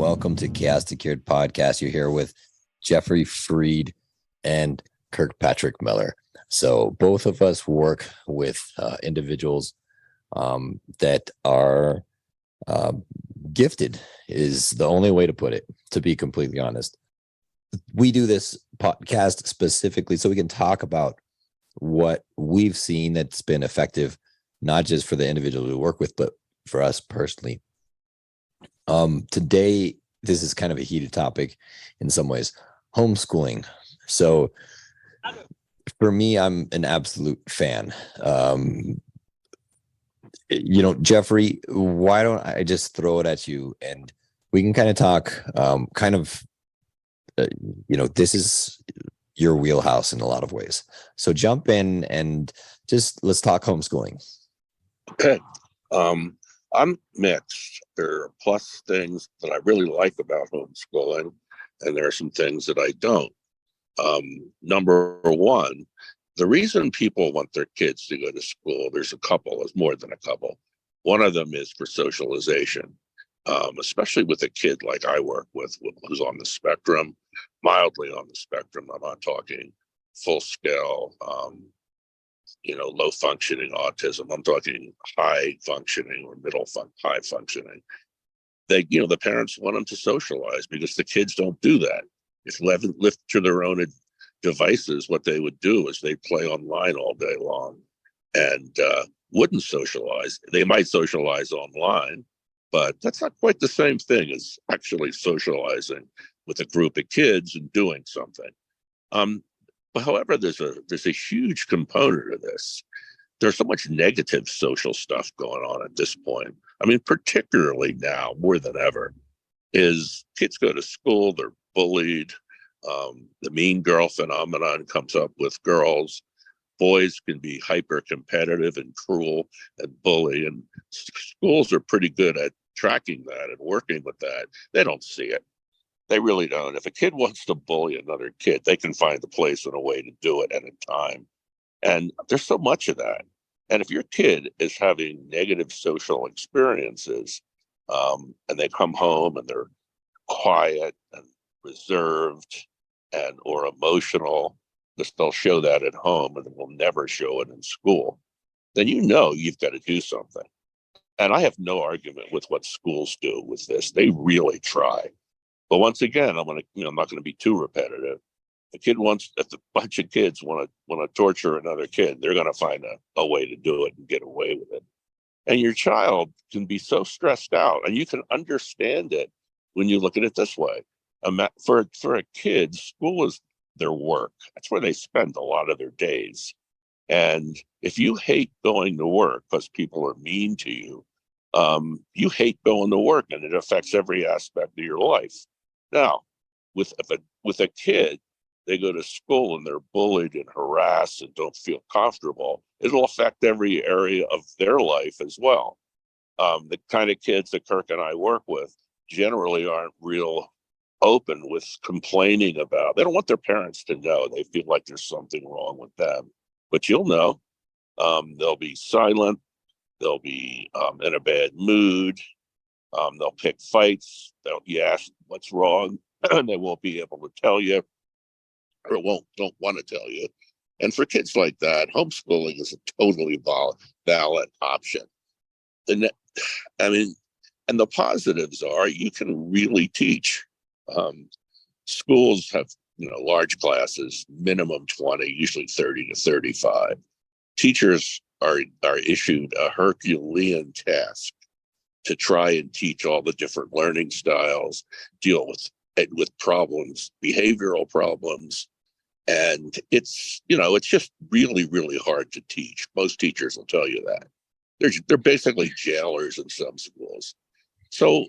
Welcome to Chaos2Cured podcast. You're here with Jeffrey Freed and Kirk Patrick Miller. So both of us work with individuals that are gifted is the only way to put it, to be completely honest. We do this podcast specifically so we can talk about what we've seen that's been effective, not just for the individuals we work with, but for us personally. Today, this is kind of a heated topic in some ways, homeschooling. So for me, I'm an absolute fan. Jeffrey, why don't I just throw it at you and we can kind of talk, this is your wheelhouse in a lot of ways. So jump in and just let's talk homeschooling. Okay. I'm mixed. There are plus things that I really like about homeschooling, and there are some things that I don't. Number one, the reason people want their kids to go to school, there's more than a couple. One of them is for socialization, especially with a kid like I work with who's on the spectrum, mildly on the spectrum. I'm not talking full scale, low functioning autism. I'm talking high functioning or high functioning. The parents want them to socialize because the kids don't do that. If left to their own devices, what they would do is they'd play online all day long and wouldn't socialize. They might socialize online, but that's not quite the same thing as actually socializing with a group of kids and doing something. But however, there's a huge component of this. There's so much negative social stuff going on at this point. I mean, particularly now more than ever, is kids go to school, they're bullied. The mean girl phenomenon comes up with girls. Boys can be hyper competitive and cruel and bully, and schools are pretty good at tracking that and working with that. They don't see it. They really don't. If a kid wants to bully another kid, they can find a place and a way to do it at a time. And there's so much of that. And if your kid is having negative social experiences, and they come home and they're quiet and reserved or emotional, because they'll show that at home and will never show it in school, then you've got to do something. And I have no argument with what schools do with this. They really try. But once again, I'm not going to be too repetitive. If a bunch of kids want to torture another kid, they're going to find a way to do it and get away with it. And your child can be so stressed out, and you can understand it when you look at it this way. For a kid, school is their work. That's where they spend a lot of their days. And if you hate going to work because people are mean to you, you hate going to work, and it affects every aspect of your life. Now, with a kid, they go to school and they're bullied and harassed and don't feel comfortable. It'll affect every area of their life as well. The kind of kids that Kirk and I work with generally aren't real open with complaining about. They don't want their parents to know. They feel like there's something wrong with them. But you'll know. They'll be silent. They'll be in a bad mood. They'll pick fights. You ask what's wrong, and they won't be able to tell you, or don't want to tell you. And for kids like that, homeschooling is a totally valid option. And the positives are you can really teach. Schools have large classes, minimum 20, usually 30 to 35. Teachers are issued a Herculean task to try and teach all the different learning styles, deal with problems, behavioral problems. And it's just really, really hard to teach. Most teachers will tell you that. They're basically jailers in some schools. So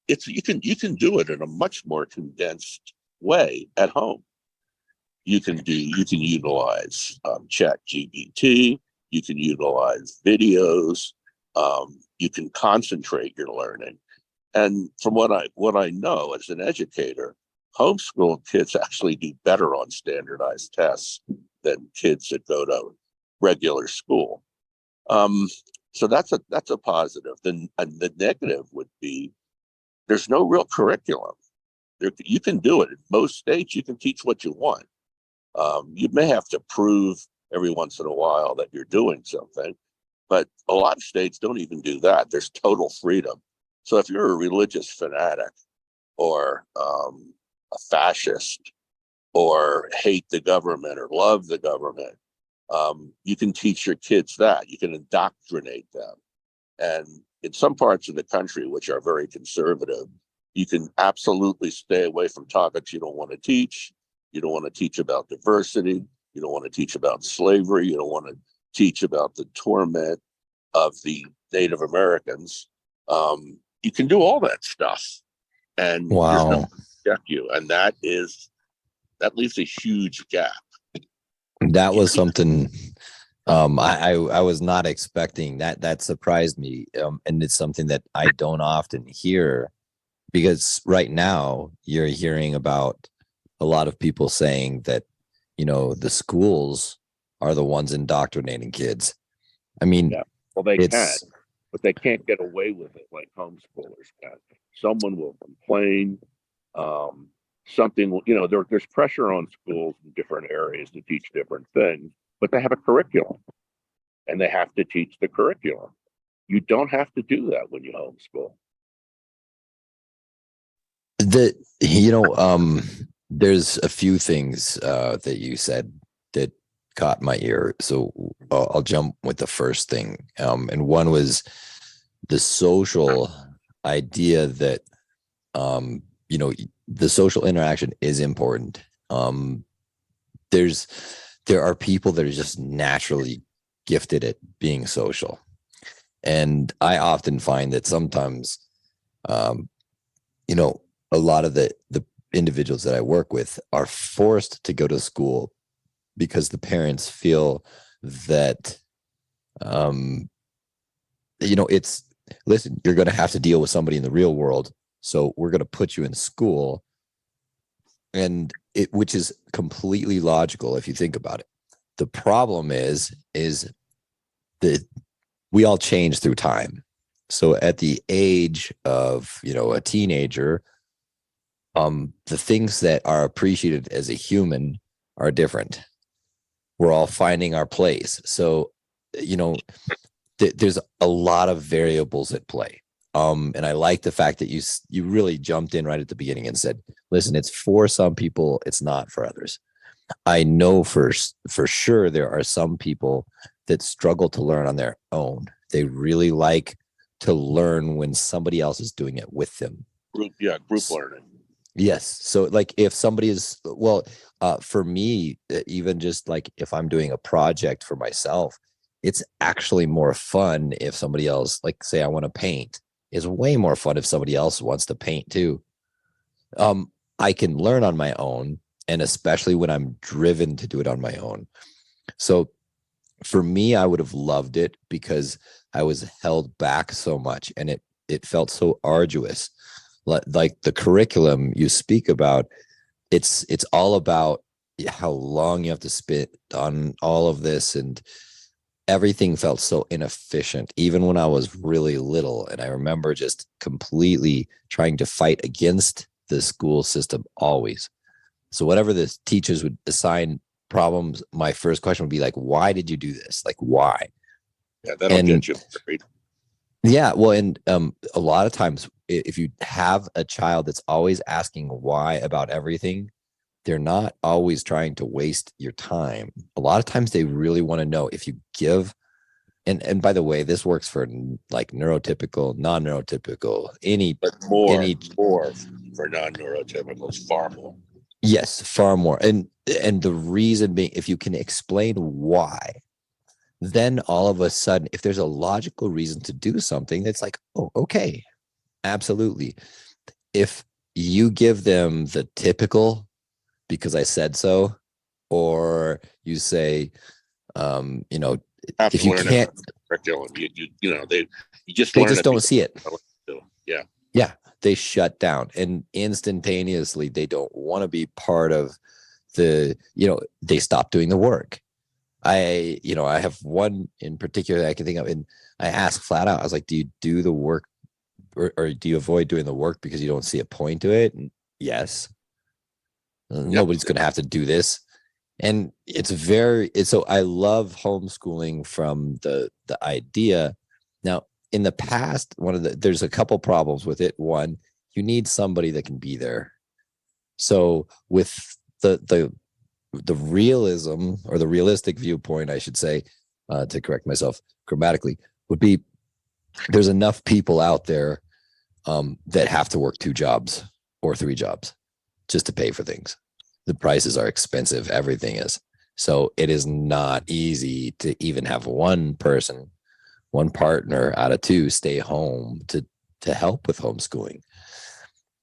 you can do it in a much more condensed way at home. You can utilize ChatGPT. You can utilize videos. You can concentrate your learning. And from what I know as an educator, homeschool kids actually do better on standardized tests than kids that go to regular school. So that's a positive. And the negative would be there's no real curriculum. You can do it in most states. You can teach what you want. You may have to prove every once in a while that you're doing something, but a lot of states don't even do that. There's total freedom. So if you're a religious fanatic or a fascist or hate the government or love the government, you can teach your kids that. You can indoctrinate them. And in some parts of the country, which are very conservative, you can absolutely stay away from topics you don't want to teach. You don't want to teach about diversity. You don't want to teach about slavery. You don't want to teach about the torment of the Native Americans. You can do all that stuff, and there's no one to check you. And that leaves a huge gap. That was something I was not expecting. That surprised me, and it's something that I don't often hear, because right now you're hearing about a lot of people saying that, the schools are the ones indoctrinating kids. I mean, yeah. Well, they can, but they can't get away with it like homeschoolers can. Someone will complain. Something, there's pressure on schools in different areas to teach different things, but they have a curriculum and they have to teach the curriculum. You don't have to do that when you homeschool. There's a few things that you said that caught my ear. So I'll jump with the first thing. And one was the social idea that, the social interaction is important. There are people that are just naturally gifted at being social. And I often find that sometimes, a lot of the individuals that I work with are forced to go to school because the parents feel that, listen, you're going to have to deal with somebody in the real world. So we're going to put you in school, which is completely logical if you think about it. The problem is that we all change through time. So at the age of, a teenager, the things that are appreciated as a human are different. We're all finding our place. So, there's a lot of variables at play. And I like the fact that you really jumped in right at the beginning and said, listen, it's for some people, it's not for others. I know for sure there are some people that struggle to learn on their own. They really like to learn when somebody else is doing it with them. Group learning. Yes. So like if somebody is, for me, even just like if I'm doing a project for myself, it's actually more fun if somebody else, like say I want to paint, is way more fun if somebody else wants to paint too. I can learn on my own, and especially when I'm driven to do it on my own. So for me, I would have loved it because I was held back so much and it felt so arduous. Like the curriculum you speak about, it's all about how long you have to spend on all of this, and everything felt so inefficient, even when I was really little. And I remember just completely trying to fight against the school system always. So whatever the teachers would assign problems, my first question would be like, why did you do this? Like, why? Yeah, that'll get you married. Yeah, well, and a lot of times if you have a child that's always asking why about everything, they're not always trying to waste your time. A lot of times they really want to know. If you give, and by the way, this works for like neurotypical, non-neurotypical, but more for non-neurotypicals, far more. Yes, far more. And the reason being, if you can explain why, then all of a sudden, if there's a logical reason to do something, it's like, oh, okay, absolutely. If you give them the typical, because I said so, or you say, if you can't, curriculum, they just don't see it. Yeah, they shut down, and instantaneously they don't want to be part of the. They stop doing the work. I have one in particular that I can think of, and I asked flat out, I was like, do you do the work or do you avoid doing the work because you don't see a point to it? Yes. Yep. Nobody's going to have to do this. And so I love homeschooling from the idea. Now, in the past, there's a couple problems with it. One, you need somebody that can be there. So with the realism, or the realistic viewpoint, I should say, to correct myself grammatically, would be there's enough people out there that have to work 2 jobs or 3 jobs just to pay for things. The prices are expensive. Everything is. So it is not easy to even have one partner out of 2 stay home to help with homeschooling.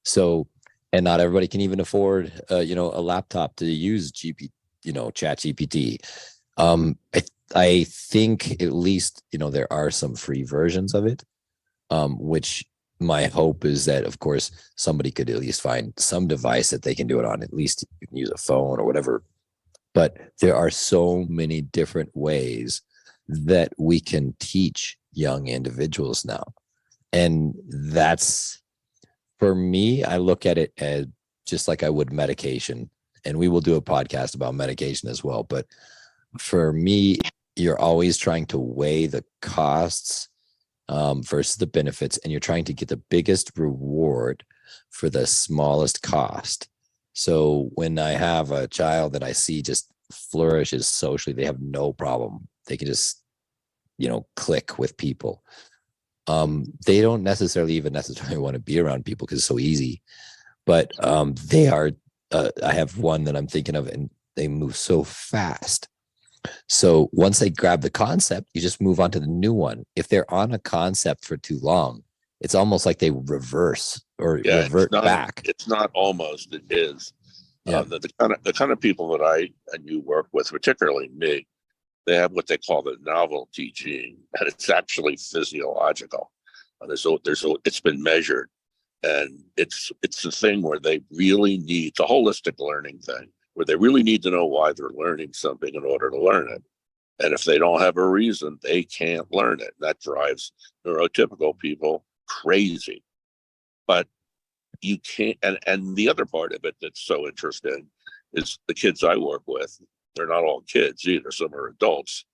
So, and not everybody can even afford, a laptop to use Chat GPT. I think at least, there are some free versions of it, which my hope is that, of course, somebody could at least find some device that they can do it on. At least you can use a phone or whatever. But there are so many different ways that we can teach young individuals now. And that's, for me, I look at it as just like I would medication. And we will do a podcast about medication as well. But for me, you're always trying to weigh the costs versus the benefits, and you're trying to get the biggest reward for the smallest cost. So when I have a child that I see just flourishes socially, they have no problem. They can just, click with people. They don't necessarily want to be around people because it's so easy, but they are, I have one that I'm thinking of, and they move so fast. So once they grab the concept, you just move on to the new one. If they're on a concept for too long, it's almost like they revert back. It's not almost, it is. Yeah. The kind of people that I and you work with, particularly me, they have what they call the novelty gene, and it's actually physiological. It's been measured, and it's the thing where they really need the holistic learning thing, where they really need to know why they're learning something in order to learn it. And if they don't have a reason, they can't learn it. That drives neurotypical people crazy. But you can't, and the other part of it that's so interesting is the kids I work with, they're not all kids either, some are adults.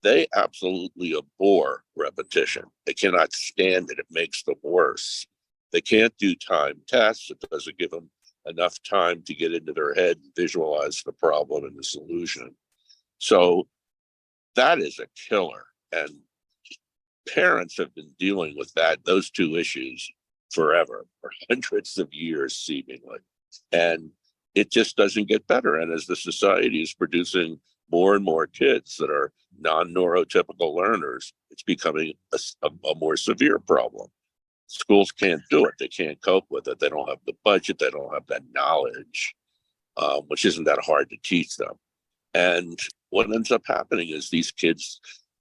They absolutely abhor repetition. They cannot stand it. It makes them worse. They can't do time tests. It doesn't give them enough time to get into their head and visualize the problem and the solution. So that is a killer. And parents have been dealing with those 2 issues forever, for hundreds of years, seemingly. And it just doesn't get better. And as the society is producing more and more kids that are non-neurotypical learners, it's becoming a more severe problem. Schools can't do it. They can't cope with it. They don't have the budget. They don't have that knowledge, which isn't that hard to teach them. And what ends up happening is these kids,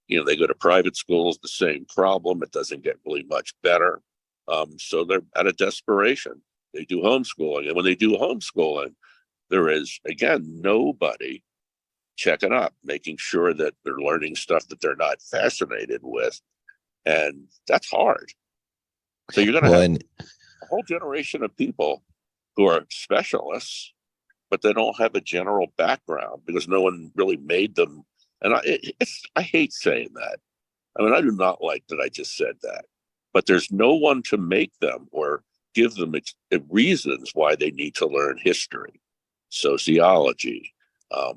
they go to private schools, the same problem. It doesn't get really much better. So they're out of desperation. They do homeschooling. And when they do homeschooling, there is, again, nobody checking up, making sure that they're learning stuff that they're not fascinated with. And that's hard. So you're going to have a whole generation of people who are specialists, but they don't have a general background because no one really made them. And I hate saying that. I mean, I do not like that I just said that. But there's no one to make them or give them reasons why they need to learn history, sociology,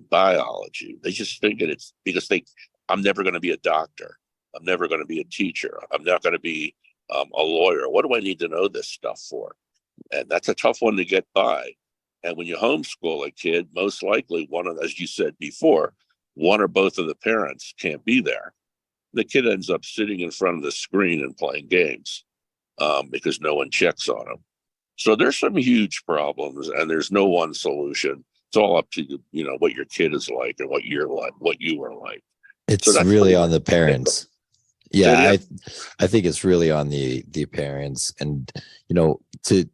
biology. They just think it's because I'm never going to be a doctor. I'm never going to be a teacher. I'm not going to be a lawyer. What do I need to know this stuff for? And that's a tough one to get by. And when you homeschool a kid, most likely as you said before, one or both of the parents can't be there. The kid ends up sitting in front of the screen and playing games because no one checks on him. So there's some huge problems, and there's no one solution. It's all up to you, what your kid is like and what you're like, what you are like. It's really on the parents. Yeah, I think it's really on the parents, and to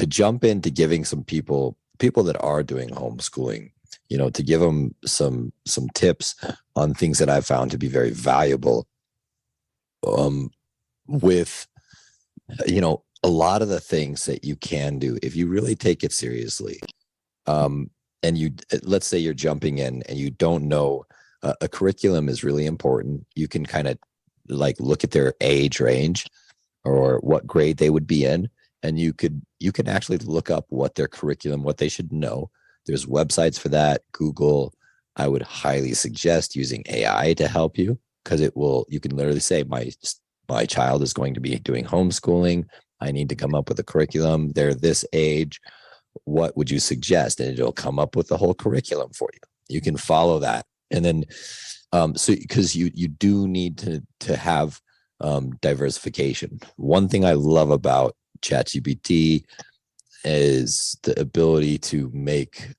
jump into giving some people that are doing homeschooling, to give them some tips on things that I've found to be very valuable with A lot of the things that you can do if you really take it seriously, and let's say you're jumping in and you don't know, a curriculum is really important. You can kind of like look at their age range or what grade they would be in, and you can actually look up what their curriculum, what they should know. There's websites for that. Google. I would highly suggest using AI to help you, because you can literally say, my child is going to be doing homeschooling. I need to come up with a curriculum. They're this age. What would you suggest? And it'll come up with the whole curriculum for you. You can follow that. And then, so because you do need to have diversification. One thing I love about ChatGPT is the ability to make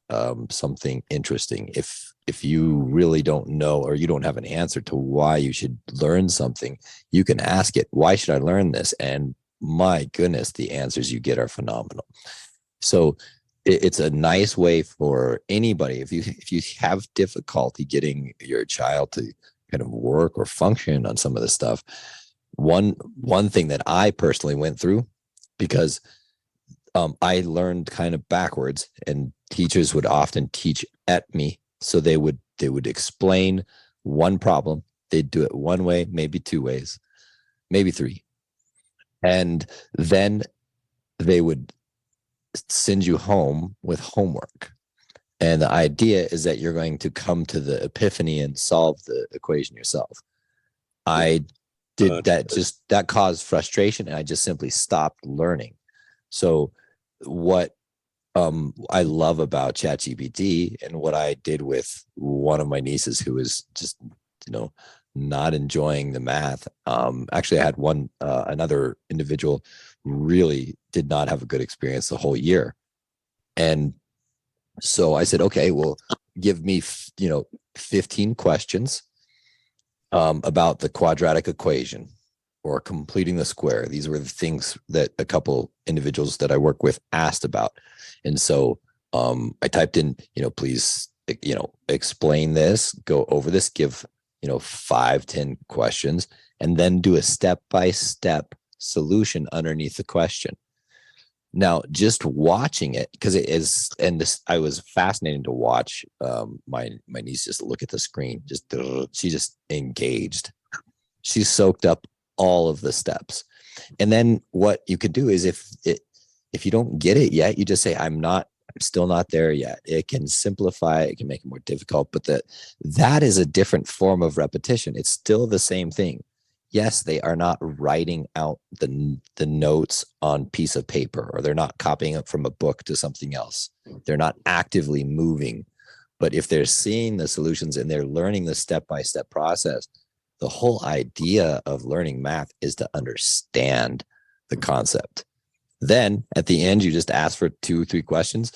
something interesting. If you really don't know, or you don't have an answer to why you should learn something, you can ask it, why should I learn this? And my goodness, the answers you get are phenomenal. So it's a nice way for anybody. If you have difficulty getting your child to kind of work or function on some of this stuff, one thing that I personally went through, because I learned kind of backwards, and teachers would often teach at me. So they would explain one problem. They'd do it one way, maybe two ways, maybe three. And then they would send you home with homework. And the idea is that you're going to come to the epiphany and solve the equation yourself. I did that, that caused frustration, and I just simply stopped learning. So what I love about ChatGPT, and what I did with one of my nieces who was just, not enjoying the math. Actually, I had another individual really did not have a good experience the whole year. And so I said, okay, well, give me, 15 questions about the quadratic equation or completing the square. These were the things that a couple individuals that I work with asked about. And so I typed in, please, explain this, go over this, give, 5-10 questions, and then do a step-by-step solution underneath the question. Now, just watching it, because it is, and this, I was fascinated to watch my niece just look at the screen. She just engaged. She soaked up all of the steps. And then what you could do is, if you don't get it yet, you just say, I'm still not there yet. It can simplify it, can make it more difficult, but that is a different form of repetition. It's still the same thing. Yes, they are not writing out the notes on piece of paper, or they're not copying it from a book to something else. They're not actively moving. But if they're seeing the solutions and they're learning the step-by-step process, the whole idea of learning math is to understand the concept. Then at the end, you just ask for 2 or 3 questions.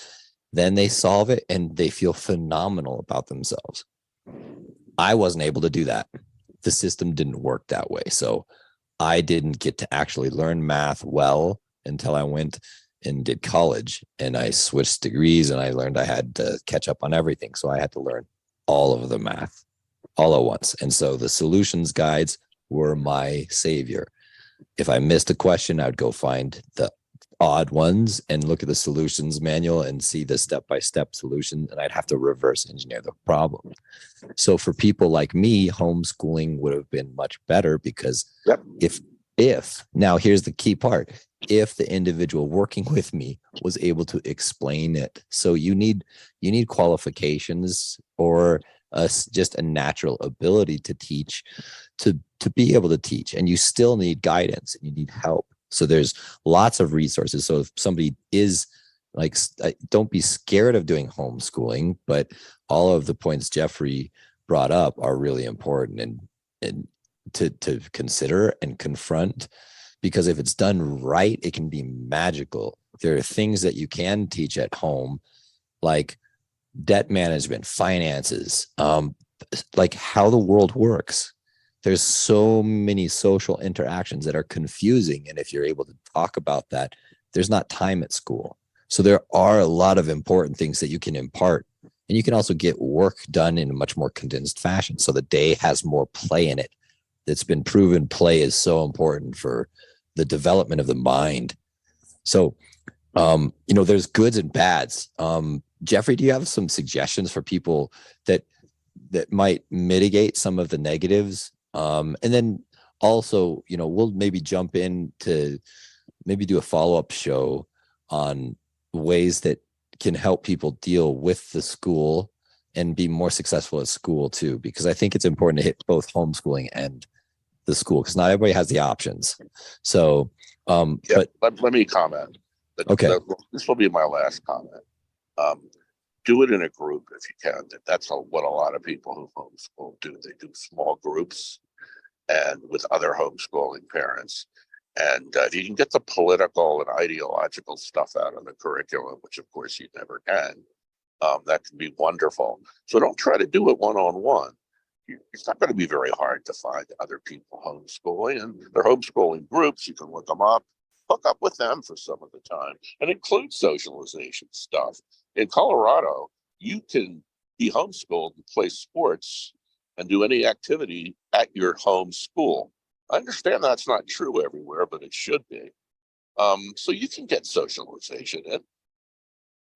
Then they solve it and they feel phenomenal about themselves. I wasn't able to do that. The system didn't work that way. So I didn't get to actually learn math well until I went and did college, and I switched degrees, and I learned I had to catch up on everything. So I had to learn all of the math all at once. And so the solutions guides were my savior. If I missed a question, I would go find the odd ones and look at the solutions manual and see the step-by-step solution, and I'd have to reverse engineer the problem. So for people like me, homeschooling would have been much better, because if now here's the key part, if the individual working with me was able to explain it. So you need qualifications, or just a natural ability to teach, to be able to teach, and you still need guidance and you need help. So there's lots of resources. So if somebody is like, don't be scared of doing homeschooling, but all of the points Jeffrey brought up are really important and to consider and confront, because if it's done right, it can be magical. There are things that you can teach at home, like debt management, finances, like how the world works. There's so many social interactions that are confusing. And if you're able to talk about that, there's not time at school. So there are a lot of important things that you can impart. And you can also get work done in a much more condensed fashion, so the day has more play in it. It's been proven play is so important for the development of the mind. So, there's goods and bads. Jeffrey, do you have some suggestions for people that might mitigate some of the negatives? And then also, we'll maybe jump in to maybe do a follow-up show on ways that can help people deal with the school and be more successful at school too, because I think it's important to hit both homeschooling and the school, because not everybody has the options. So, but let me comment. Okay. This will be my last comment. Do it in a group if you can. That's what a lot of people who homeschool do. They do small groups and with other homeschooling parents. And if you can get the political and ideological stuff out of the curriculum, which of course you never can, that can be wonderful. So don't try to do it one-on-one. It's not going to be very hard to find other people homeschooling, and they're homeschooling groups. You can look them up, hook up with them for some of the time, and include socialization stuff. In Colorado, you can be homeschooled and play sports and do any activity at your home school. I understand that's not true everywhere, but it should be. So you can get socialization in.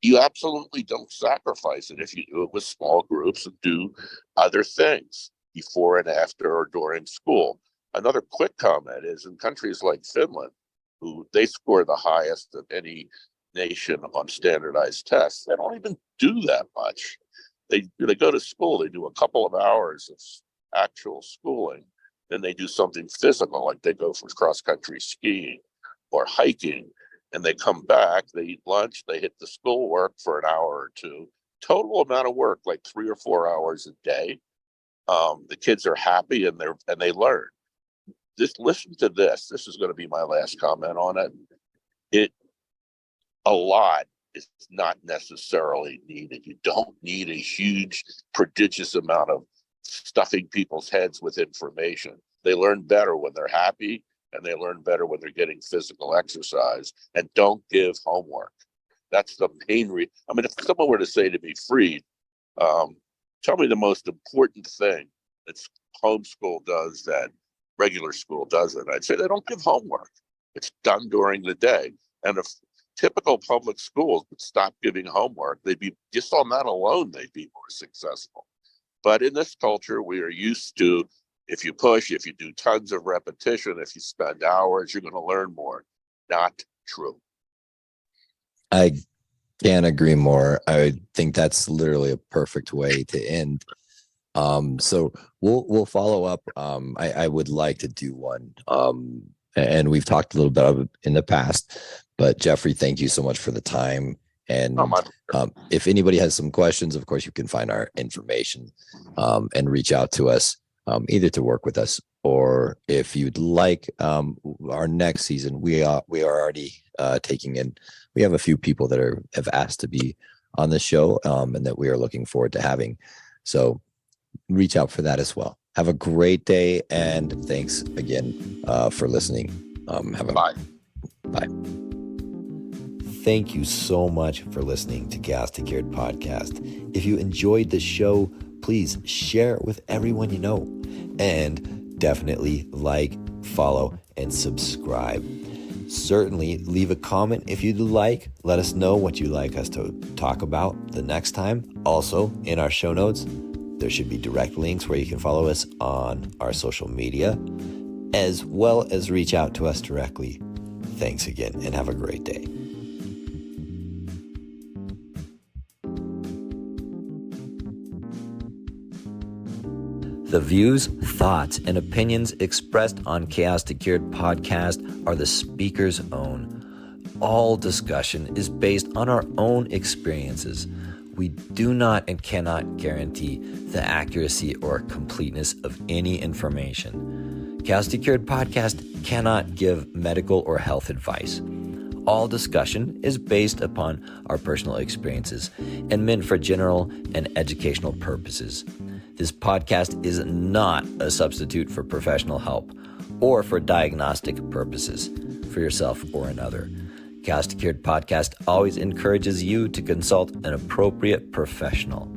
You absolutely don't sacrifice it if you do it with small groups and do other things before and after or during school. Another quick comment is in countries like Finland, who they score the highest of any nation on standardized tests, they don't even do that much. They go to school, they do a couple of hours of actual schooling, then they do something physical, like they go for cross-country skiing or hiking, and they come back, they eat lunch, they hit the schoolwork for an hour or two. Total amount of work, like 3 or 4 hours a day. The kids are happy and they learn. Just listen to this. This is going to be my last comment on it. A lot is not necessarily needed. You don't need a huge, prodigious amount of stuffing people's heads with information. They learn better when they're happy, and they learn better when they're getting physical exercise. And don't give homework. That's the main reason. I mean, if someone were to say to me, Freed, tell me the most important thing that homeschool does that regular school doesn't, I'd say they don't give homework. It's done during the day. And if typical public schools would stop giving homework, they'd be, just on that alone, they'd be more successful. But in this culture, we are used to, if you push, if you do tons of repetition, if you spend hours, you're going to learn more. Not true. I can't agree more. I think that's literally a perfect way to end. So we'll follow up. I would like to do one. And we've talked a little bit about it in the past, but Jeffrey, thank you so much for the time. And if anybody has some questions, of course, you can find our information and reach out to us, either to work with us, or if you'd like our next season, we are already taking in. We have a few people that have asked to be on the show and that we are looking forward to having. So reach out for that as well. Have a great day, and thanks again for listening. Bye. Bye. Thank you so much for listening to Chaos2Cured podcast. If you enjoyed the show, please share it with everyone you know, and definitely like, follow, and subscribe. Certainly leave a comment if you'd like. Let us know what you'd like us to talk about the next time. Also, in our show notes, there should be direct links where you can follow us on our social media, as well as reach out to us directly. Thanks again, and have a great day. The views, thoughts, and opinions expressed on Chaos2Cured podcast are the speaker's own. All discussion is based on our own experiences. We do not and cannot guarantee the accuracy or completeness of any information. Chaos2Cured podcast cannot give medical or health advice. All discussion is based upon our personal experiences and meant for general and educational purposes. This podcast is not a substitute for professional help or for diagnostic purposes for yourself or another. Chaos2Cured podcast always encourages you to consult an appropriate professional.